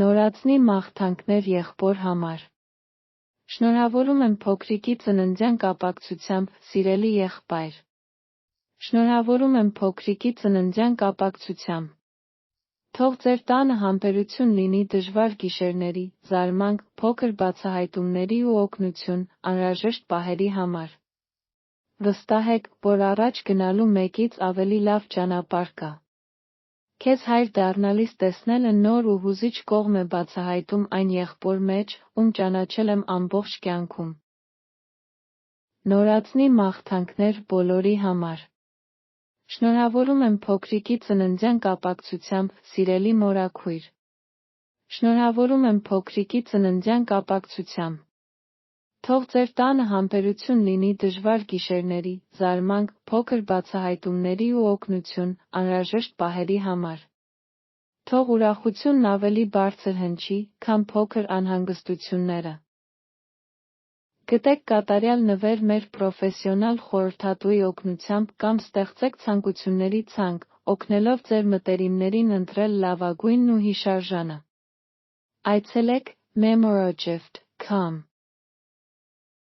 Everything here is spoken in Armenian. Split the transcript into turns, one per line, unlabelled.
Նորածնի մաղթանքներ եղբոր համար։ Շնորհավորում եմ փոքրիկի ծննդյան կապակցությամբ, սիրելի եղբայր։ Շնորհավորում եմ փոքրիկի ծննդյան կապակցությամբ։ Թող ձեր տանը համբերություն լինի դժվար գիշերների, զարմանք, փոքր բացահայտումների ու օգնություն, անհրաժեշտ պահերի համար։ Վստահեք, որ առաջ գնալու մեկից ավելի լավ ճանապարհ կա։ Քեզ հայր դառնալիս տեսնելը նոր ու հուզիչ կողմ է բացահայտում այն եղբոր մեջ, ում ճանաչել եմ ամբողջ կյանքում։ Նորածնի մաղթանքներ բոլորի համար։ Շնորհավորում եմ փոքրիկի ծննդյան կապակցությամբ, սիրելի մորաքույր։ Շնորհավորում եմ փոքրիկի ծննդյան կապակցությամբ։ Թող ձեր տանը համբերություն լինի դժվար գիշերների, զարմանք, փոքր բացահայտումների ու օգնություն, անհրաժեշտ պահերի համար։ Թող ուրախությունն ավելի բարձր հնչի, քան փոքր անհանգստությունները։ Գտեք կատարյալ նվեր մեր պրոֆեսիոնալ խորհրդատուի օգնությամբ կամ ստեղծեք ցանկությունների ցանկ, օգնելով ձեր մտերիմներին ընտրել լավագույնն ու հիշարժանը։ Այցելեք memoragift.com